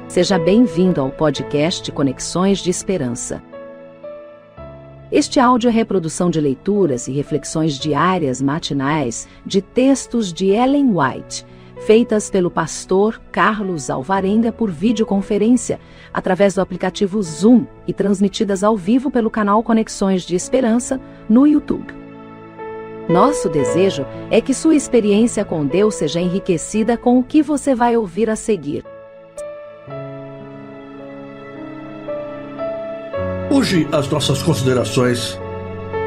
Seja bem-vindo ao podcast Conexões de Esperança. Este áudio é reprodução de leituras e reflexões diárias matinais de textos de Ellen White, feitas pelo pastor Carlos Alvarenga por videoconferência, através do aplicativo Zoom e transmitidas ao vivo pelo canal Conexões de Esperança no YouTube. Nosso desejo é que sua experiência com Deus seja enriquecida com o que você vai ouvir a seguir. Hoje, as nossas considerações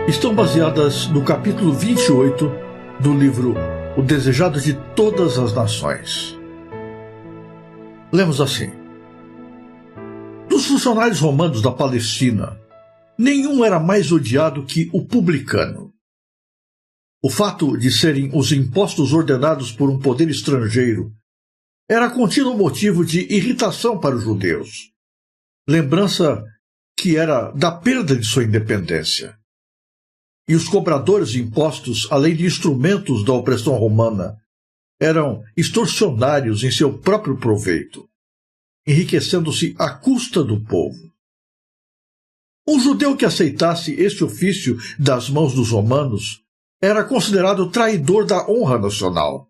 estão baseadas no capítulo 28 do livro O Desejado de Todas as Nações. Lemos assim: Dos funcionários romanos da Palestina, nenhum era mais odiado que o publicano. O fato de serem os impostos ordenados por um poder estrangeiro era contínuo motivo de irritação para os judeus. Lembrança que era da perda de sua independência. E os cobradores de impostos, além de instrumentos da opressão romana, eram extorsionários em seu próprio proveito, enriquecendo-se à custa do povo. Um judeu que aceitasse este ofício das mãos dos romanos era considerado traidor da honra nacional.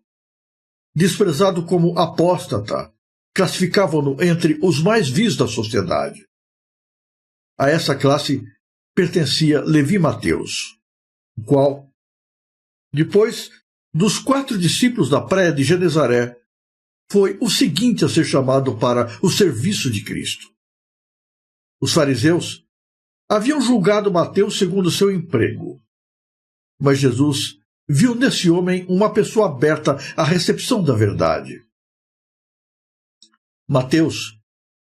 Desprezado como apóstata, classificavam-no entre os mais vis da sociedade. A essa classe pertencia Levi Mateus, o qual, depois dos 4 discípulos da praia de Genezaré, foi o seguinte a ser chamado para o serviço de Cristo. Os fariseus haviam julgado Mateus segundo seu emprego, mas Jesus viu nesse homem uma pessoa aberta à recepção da verdade. Mateus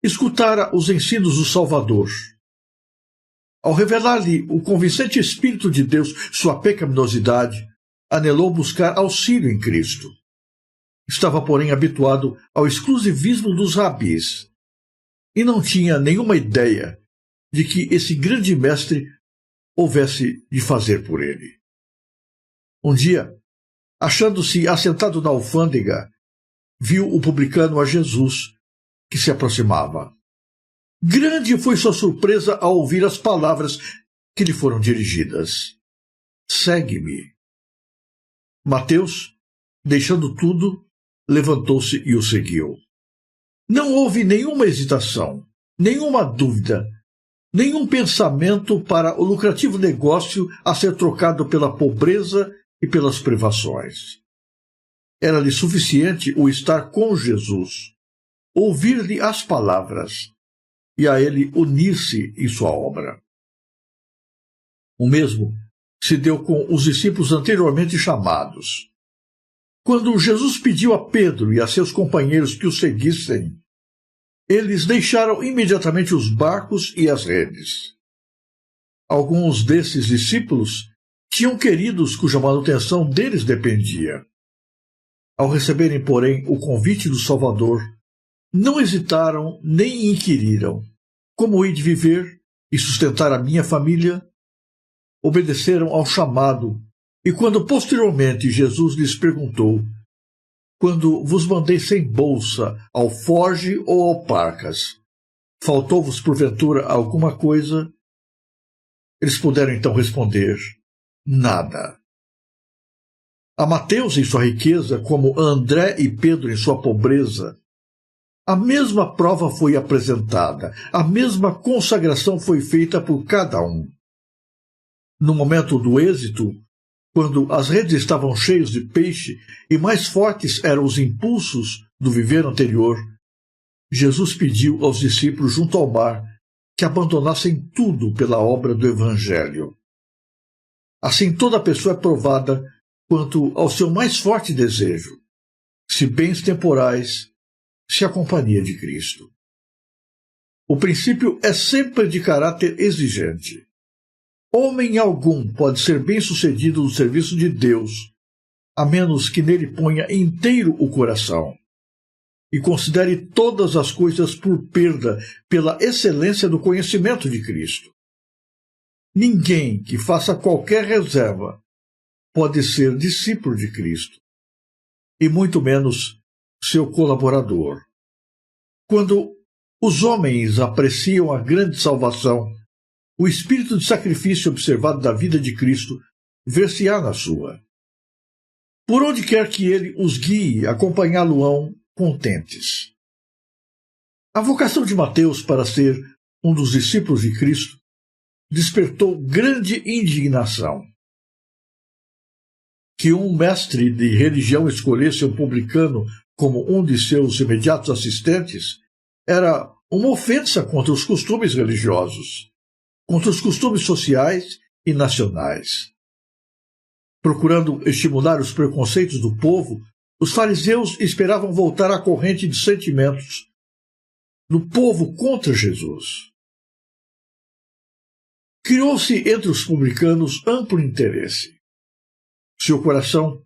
escutara os ensinos do Salvador. Ao revelar-lhe o convincente Espírito de Deus sua pecaminosidade, anelou buscar auxílio em Cristo. Estava, porém, habituado ao exclusivismo dos rabis e não tinha nenhuma ideia de que esse grande mestre houvesse de fazer por ele. Um dia, achando-se assentado na alfândega, viu o publicano a Jesus, que se aproximava. Grande foi sua surpresa ao ouvir as palavras que lhe foram dirigidas. Segue-me. Mateus, deixando tudo, levantou-se e o seguiu. Não houve nenhuma hesitação, nenhuma dúvida, nenhum pensamento para o lucrativo negócio a ser trocado pela pobreza e pelas privações. Era-lhe suficiente o estar com Jesus, ouvir-lhe as palavras, e a ele unir-se em sua obra. O mesmo se deu com os discípulos anteriormente chamados. Quando Jesus pediu a Pedro e a seus companheiros que o seguissem, eles deixaram imediatamente os barcos e as redes. Alguns desses discípulos tinham queridos cuja manutenção deles dependia. Ao receberem, porém, o convite do Salvador, não hesitaram nem inquiriram: como hei de viver e sustentar a minha família? Obedeceram ao chamado, e quando posteriormente Jesus lhes perguntou: quando vos mandei sem bolsa, alforge ou alparcas, faltou-vos porventura alguma coisa? Eles puderam então responder: nada. A Mateus em sua riqueza, como a André e Pedro em sua pobreza, a mesma prova foi apresentada, a mesma consagração foi feita por cada um. No momento do êxito, quando as redes estavam cheias de peixe e mais fortes eram os impulsos do viver anterior, Jesus pediu aos discípulos junto ao mar que abandonassem tudo pela obra do Evangelho. Assim toda pessoa é provada quanto ao seu mais forte desejo, se bens temporais, se a companhia de Cristo. O princípio é sempre de caráter exigente. Homem algum pode ser bem-sucedido no serviço de Deus, a menos que nele ponha inteiro o coração e considere todas as coisas por perda pela excelência do conhecimento de Cristo. Ninguém que faça qualquer reserva pode ser discípulo de Cristo, e muito menos seu colaborador. Quando os homens apreciam a grande salvação, o espírito de sacrifício observado da vida de Cristo ver-se-á na sua. Por onde quer que ele os guie, acompanhá-lo-ão contentes. A vocação de Mateus para ser um dos discípulos de Cristo despertou grande indignação. Que um mestre de religião escolhesse um publicano como um de seus imediatos assistentes era uma ofensa contra os costumes religiosos, contra os costumes sociais e nacionais. Procurando estimular os preconceitos do povo, os fariseus esperavam voltar à corrente de sentimentos do povo contra Jesus. Criou-se entre os publicanos amplo interesse. Seu coração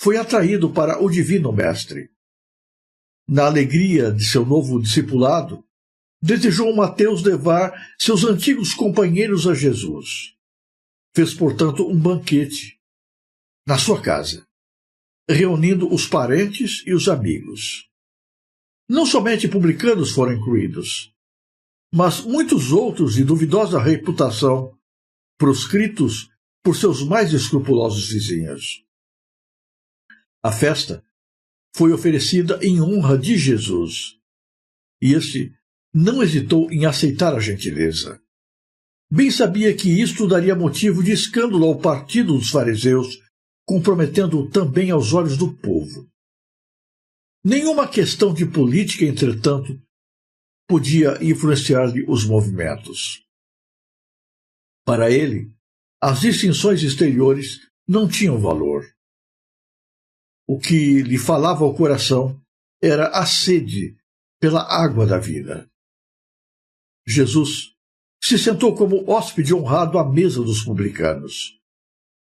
foi atraído para o divino mestre. Na alegria de seu novo discipulado, desejou Mateus levar seus antigos companheiros a Jesus. Fez, portanto, um banquete na sua casa, reunindo os parentes e os amigos. Não somente publicanos foram incluídos, mas muitos outros de duvidosa reputação, proscritos por seus mais escrupulosos vizinhos. A festa foi oferecida em honra de Jesus, e este não hesitou em aceitar a gentileza. Bem sabia que isto daria motivo de escândalo ao partido dos fariseus, comprometendo-o também aos olhos do povo. Nenhuma questão de política, entretanto, podia influenciar-lhe os movimentos. Para ele, as distinções exteriores não tinham valor. O que lhe falava ao coração era a sede pela água da vida. Jesus se sentou como hóspede honrado à mesa dos publicanos,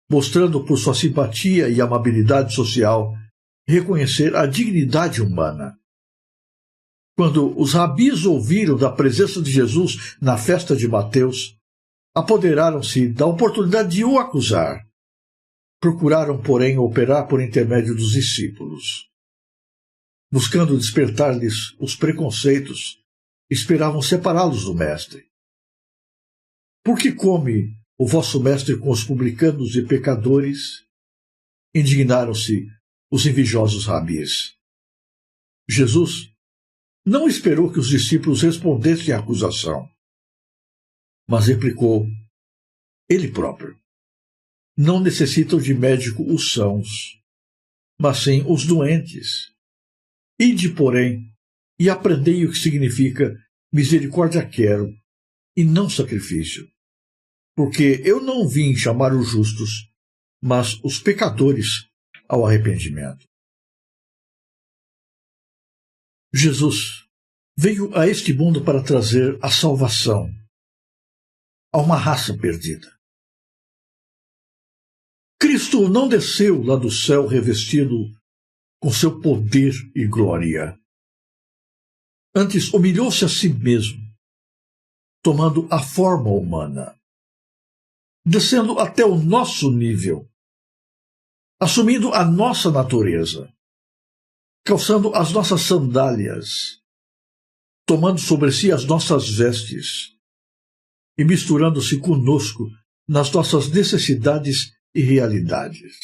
mostrando por sua simpatia e amabilidade social reconhecer a dignidade humana. Quando os rabis ouviram da presença de Jesus na festa de Mateus, apoderaram-se da oportunidade de o acusar. Procuraram, porém, operar por intermédio dos discípulos. Buscando despertar-lhes os preconceitos, esperavam separá-los do mestre. Por que come o vosso mestre com os publicanos e pecadores? Indignaram-se os invejosos rabis. Jesus não esperou que os discípulos respondessem à acusação, mas replicou, ele próprio: não necessitam de médico os sãos, mas sim os doentes. Ide, porém, e aprendei o que significa misericórdia quero, e não sacrifício, porque eu não vim chamar os justos, mas os pecadores ao arrependimento. Jesus veio a este mundo para trazer a salvação a uma raça perdida. Cristo não desceu lá do céu revestido com seu poder e glória. Antes humilhou-se a si mesmo, tomando a forma humana, descendo até o nosso nível, assumindo a nossa natureza, calçando as nossas sandálias, tomando sobre si as nossas vestes e misturando-se conosco nas nossas necessidades e realidades.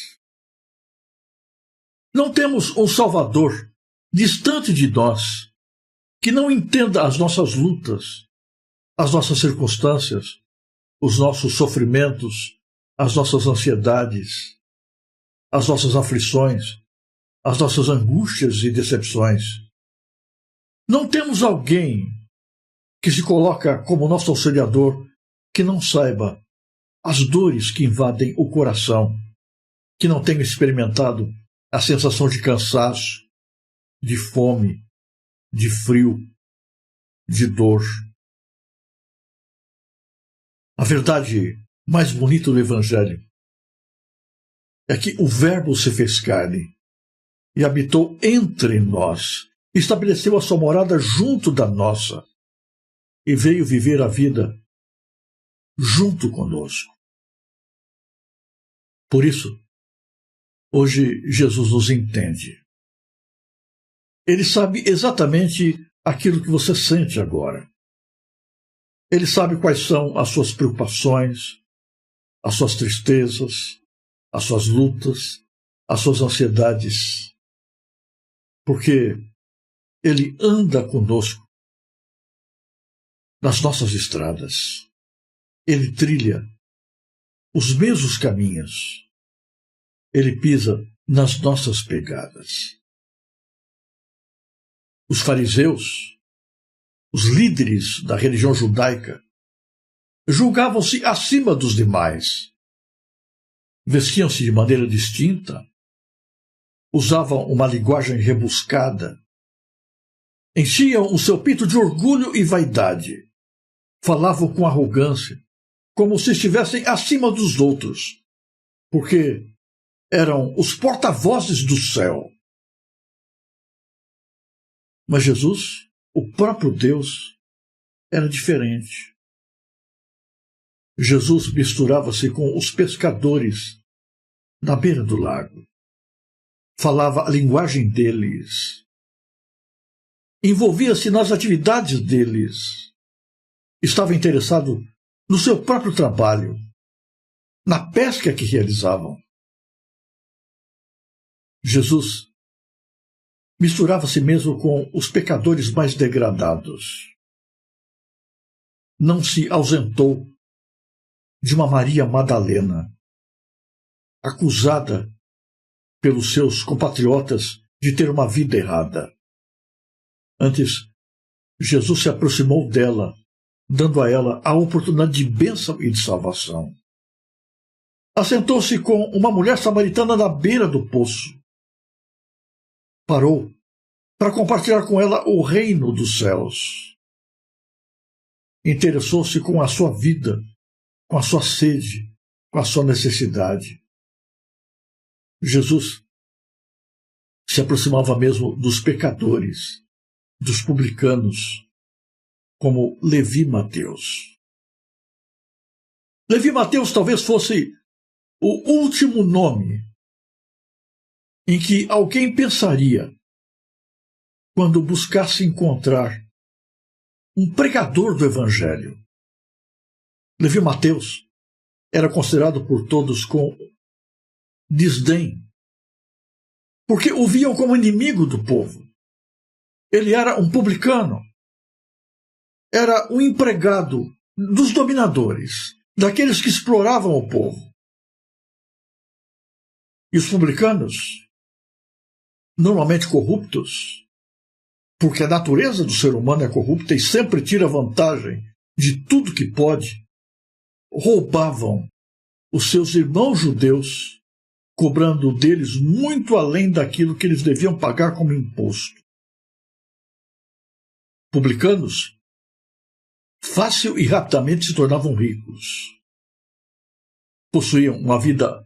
Não temos um Salvador distante de nós que não entenda as nossas lutas, as nossas circunstâncias, os nossos sofrimentos, as nossas ansiedades, as nossas aflições, as nossas angústias e decepções. Não temos alguém que se coloca como nosso auxiliador que não saiba as dores que invadem o coração, que não tenha experimentado a sensação de cansaço, de fome, de frio, de dor. A verdade mais bonita do Evangelho é que o Verbo se fez carne e habitou entre nós, estabeleceu a sua morada junto da nossa e veio viver a vida junto conosco. Por isso, hoje Jesus nos entende. Ele sabe exatamente aquilo que você sente agora. Ele sabe quais são as suas preocupações, as suas tristezas, as suas lutas, as suas ansiedades. Porque Ele anda conosco nas nossas estradas. Ele trilha os mesmos caminhos. Ele pisa nas nossas pegadas. Os fariseus, os líderes da religião judaica, julgavam-se acima dos demais. Vestiam-se de maneira distinta, usavam uma linguagem rebuscada, enchiam o seu peito de orgulho e vaidade, falavam com arrogância, como se estivessem acima dos outros, porque eram os porta-vozes do céu. Mas Jesus, o próprio Deus, era diferente. Jesus misturava-se com os pescadores na beira do lago. Falava a linguagem deles. Envolvia-se nas atividades deles. Estava interessado no seu próprio trabalho, na pesca que realizavam. Jesus misturava-se mesmo com os pecadores mais degradados. Não se ausentou de uma Maria Madalena, acusada pelos seus compatriotas de ter uma vida errada. Antes, Jesus se aproximou dela, dando a ela a oportunidade de bênção e de salvação. Assentou-se com uma mulher samaritana na beira do poço. Parou para compartilhar com ela o reino dos céus. Interessou-se com a sua vida, com a sua sede, com a sua necessidade. Jesus se aproximava mesmo dos pecadores, dos publicanos, como Levi Mateus. Levi Mateus talvez fosse o último nome em que alguém pensaria quando buscasse encontrar um pregador do Evangelho. Levi Mateus era considerado por todos com desdém, porque o viam como inimigo do povo. Ele era um publicano, era um empregado dos dominadores, daqueles que exploravam o povo. E os publicanos, normalmente corruptos, porque a natureza do ser humano é corrupta e sempre tira vantagem de tudo que pode, roubavam os seus irmãos judeus, cobrando deles muito além daquilo que eles deviam pagar como imposto. Publicanos, fácil e rapidamente se tornavam ricos. Possuíam uma vida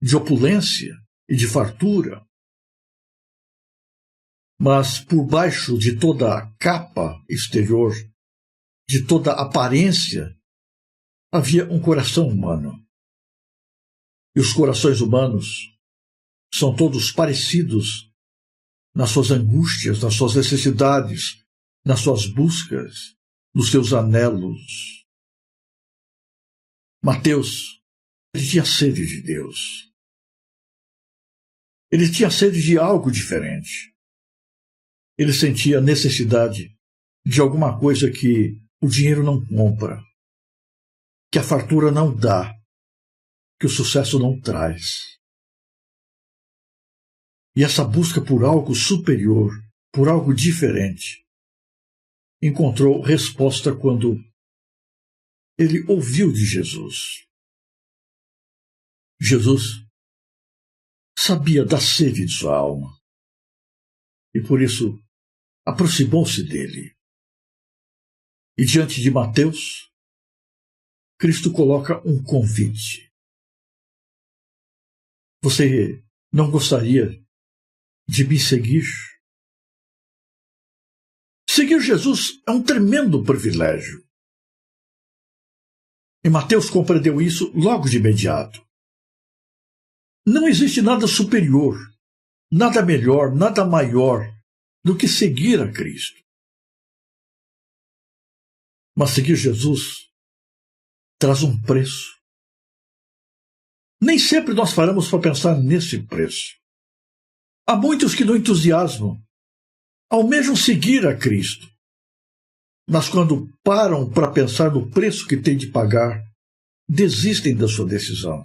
de opulência e de fartura. Mas por baixo de toda a capa exterior, de toda a aparência, havia um coração humano. E os corações humanos são todos parecidos nas suas angústias, nas suas necessidades, nas suas buscas, nos seus anelos. Mateus, ele tinha sede de Deus. Ele tinha sede de algo diferente. Ele sentia necessidade de alguma coisa que o dinheiro não compra, que a fartura não dá, que o sucesso não traz. E essa busca por algo superior, por algo diferente, encontrou resposta quando ele ouviu de Jesus. Jesus sabia da sede de sua alma e por isso aproximou-se dele. E diante de Mateus, Cristo coloca um convite. Você não gostaria de me seguir? Seguir Jesus é um tremendo privilégio. E Mateus compreendeu isso logo de imediato. Não existe nada superior, nada melhor, nada maior do que seguir a Cristo. Mas seguir Jesus traz um preço. Nem sempre nós paramos para pensar nesse preço. Há muitos que no entusiasmo almejam seguir a Cristo, mas quando param para pensar no preço que têm de pagar, desistem da sua decisão.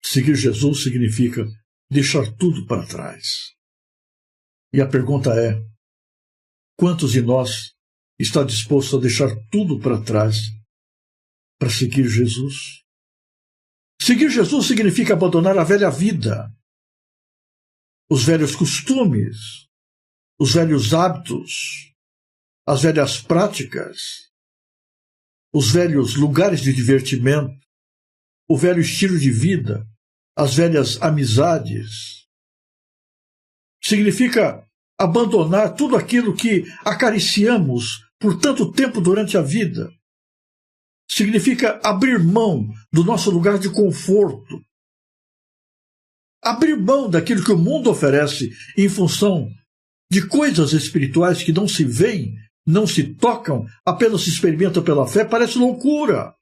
Seguir Jesus significa deixar tudo para trás. E a pergunta é: quantos de nós está disposto a deixar tudo para trás para seguir Jesus? Seguir Jesus significa abandonar a velha vida, os velhos costumes, os velhos hábitos, as velhas práticas, os velhos lugares de divertimento, o velho estilo de vida, as velhas amizades. Significa abandonar tudo aquilo que acariciamos por tanto tempo durante a vida. Significa abrir mão do nosso lugar de conforto. Abrir mão daquilo que o mundo oferece em função de coisas espirituais que não se veem, não se tocam, apenas se experimentam pela fé, parece loucura.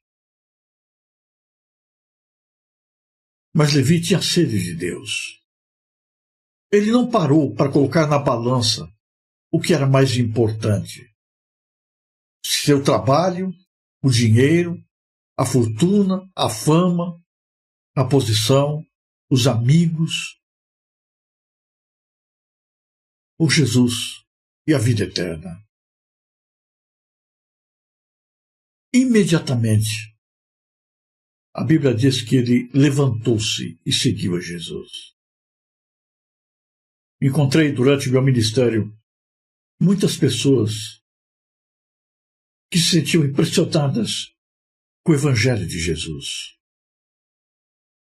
Mas Levi tinha sede de Deus. Ele não parou para colocar na balança o que era mais importante. Seu trabalho, o dinheiro, a fortuna, a fama, a posição, os amigos, ou Jesus e a vida eterna. Imediatamente, a Bíblia diz que ele levantou-se e seguiu a Jesus. Encontrei durante meu ministério muitas pessoas que se sentiam impressionadas com o Evangelho de Jesus,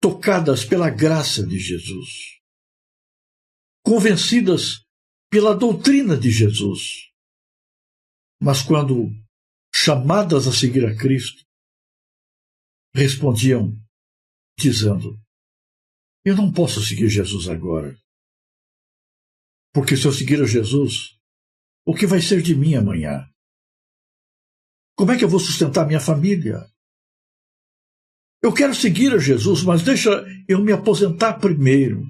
tocadas pela graça de Jesus, convencidas pela doutrina de Jesus, mas quando chamadas a seguir a Cristo, respondiam dizendo: eu não posso seguir Jesus agora, porque se eu seguir a Jesus, o que vai ser de mim amanhã? Como é que eu vou sustentar minha família? Eu quero seguir a Jesus, mas deixa eu me aposentar primeiro.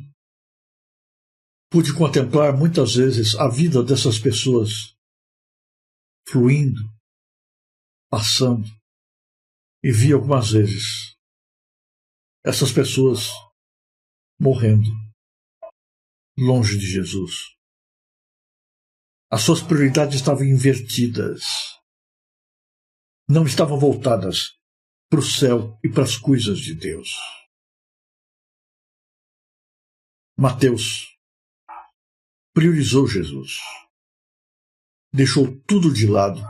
Pude contemplar muitas vezes a vida dessas pessoas fluindo, passando, e vi algumas vezes essas pessoas morrendo longe de Jesus. As suas prioridades estavam invertidas. Não estavam voltadas para o céu e para as coisas de Deus. Mateus priorizou Jesus, deixou tudo de lado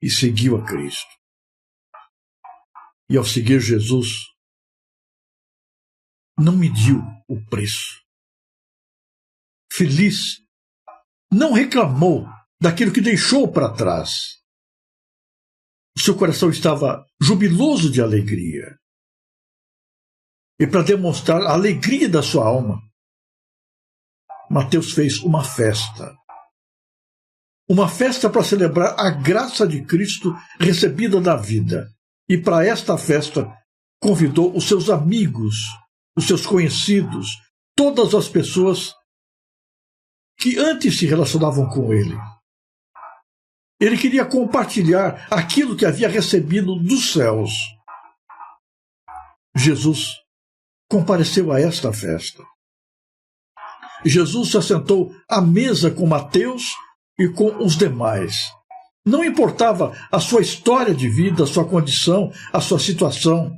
e seguiu a Cristo. E ao seguir Jesus, não mediu o preço. Feliz, não reclamou daquilo que deixou para trás. O seu coração estava jubiloso de alegria. E para demonstrar a alegria da sua alma, Mateus fez uma festa. Uma festa para celebrar a graça de Cristo recebida da vida. E para esta festa convidou os seus amigos, os seus conhecidos, todas as pessoas que antes se relacionavam com ele. Ele queria compartilhar aquilo que havia recebido dos céus. Jesus compareceu a esta festa. Jesus se assentou à mesa com Mateus e com os demais. Não importava a sua história de vida, a sua condição, a sua situação.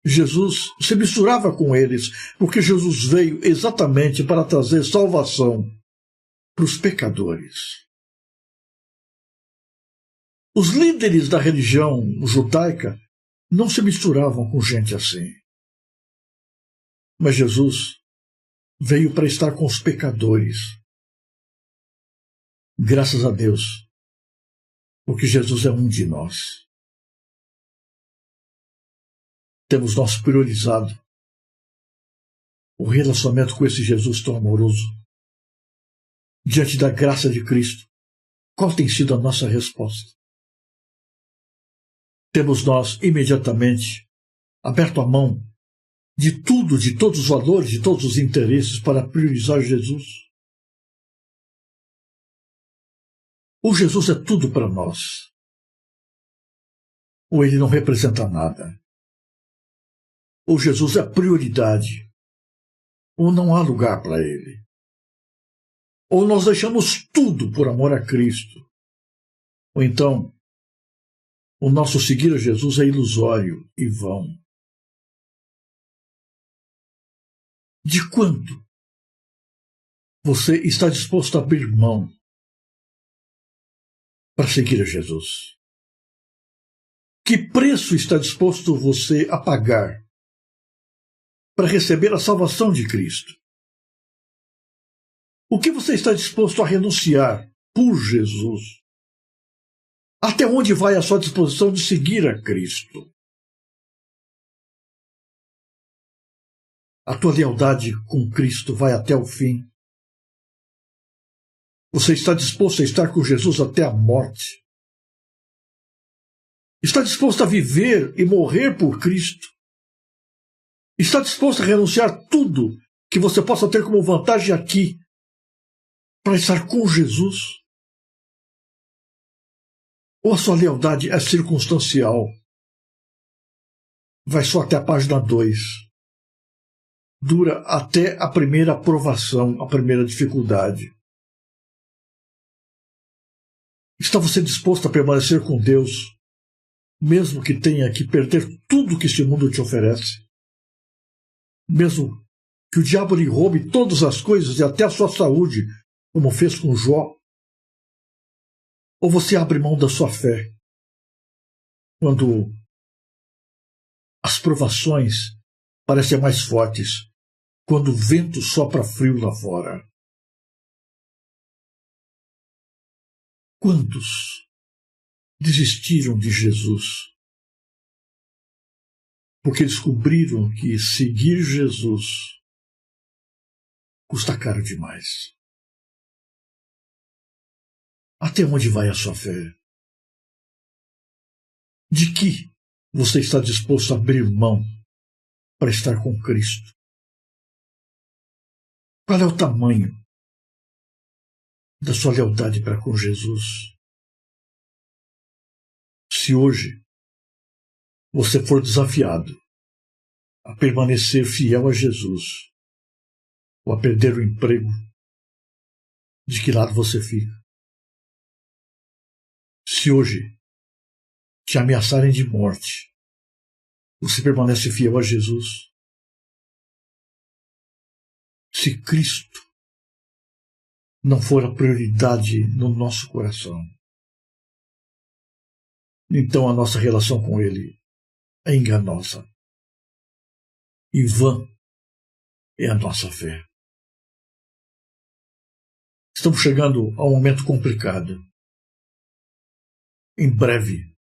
Jesus se misturava com eles, porque Jesus veio exatamente para trazer salvação para os pecadores. Os líderes da religião judaica não se misturavam com gente assim. Mas Jesus veio para estar com os pecadores. Graças a Deus, porque Jesus é um de nós. Temos nós priorizado o relacionamento com esse Jesus tão amoroso, diante da graça de Cristo, qual tem sido a nossa resposta? Temos nós imediatamente aberto a mão de tudo, de todos os valores, de todos os interesses para priorizar Jesus? Ou Jesus é tudo para nós? Ou ele não representa nada? Ou Jesus é prioridade? Ou não há lugar para ele? Ou nós deixamos tudo por amor a Cristo? Ou então, o nosso seguir a Jesus é ilusório e vão? De quanto você está disposto a abrir mão para seguir a Jesus? Que preço está disposto você a pagar para receber a salvação de Cristo? O que você está disposto a renunciar por Jesus? Até onde vai a sua disposição de seguir a Cristo? A tua lealdade com Cristo vai até o fim? Você está disposto a estar com Jesus até a morte? Está disposto a viver e morrer por Cristo? Está disposto a renunciar tudo que você possa ter como vantagem aqui para estar com Jesus? Ou a sua lealdade é circunstancial? Vai só até a página 2. Dura até a primeira aprovação, a primeira dificuldade. Está você disposto a permanecer com Deus, mesmo que tenha que perder tudo que este mundo te oferece? Mesmo que o diabo lhe roube todas as coisas e até a sua saúde, como fez com Jó? Ou você abre mão da sua fé quando as provações parecem mais fortes, quando o vento sopra frio lá fora? Quantos desistiram de Jesus porque descobriram que seguir Jesus custa caro demais? Até onde vai a sua fé? De que você está disposto a abrir mão para estar com Cristo? Qual é o tamanho da sua lealdade para com Jesus? Se hoje você for desafiado a permanecer fiel a Jesus ou a perder o emprego, de que lado você fica? Se hoje te ameaçarem de morte, você permanece fiel a Jesus? Se Cristo não for a prioridade no nosso coração, então a nossa relação com Ele é enganosa. E vã é a nossa fé. Estamos chegando a um momento complicado. Em breve,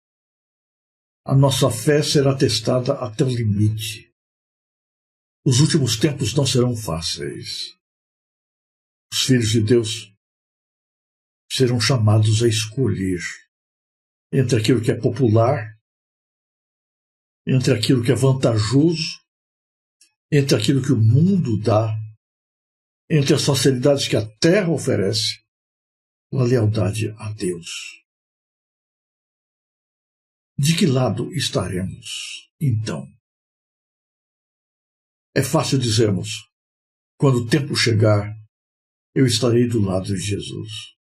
a nossa fé será testada até o limite. Os últimos tempos não serão fáceis. Os filhos de Deus serão chamados a escolher entre aquilo que é popular, entre aquilo que é vantajoso, entre aquilo que o mundo dá, entre as facilidades que a terra oferece, ou a lealdade a Deus. De que lado estaremos, então? É fácil dizermos, quando o tempo chegar, eu estarei do lado de Jesus.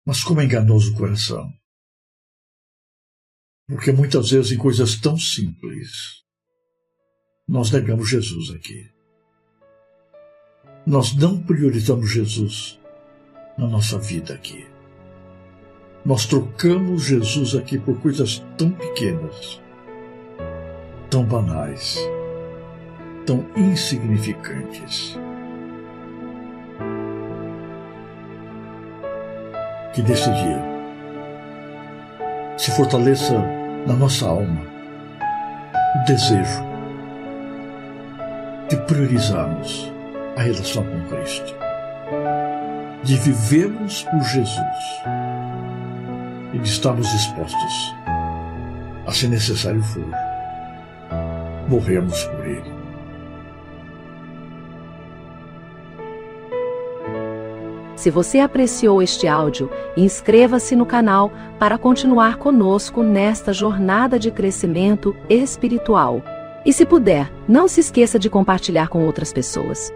Mas como é enganoso o coração. Porque muitas vezes em coisas tão simples, nós negamos Jesus aqui. Nós não priorizamos Jesus na nossa vida aqui. Nós trocamos Jesus aqui por coisas tão pequenas, tão banais, tão insignificantes. Que nesse dia se fortaleça na nossa alma o desejo de priorizarmos a relação com Cristo, de vivermos por Jesus e de estarmos dispostos a, se necessário for, morrermos por Ele. Se você apreciou este áudio, inscreva-se no canal para continuar conosco nesta jornada de crescimento espiritual. E se puder, não se esqueça de compartilhar com outras pessoas.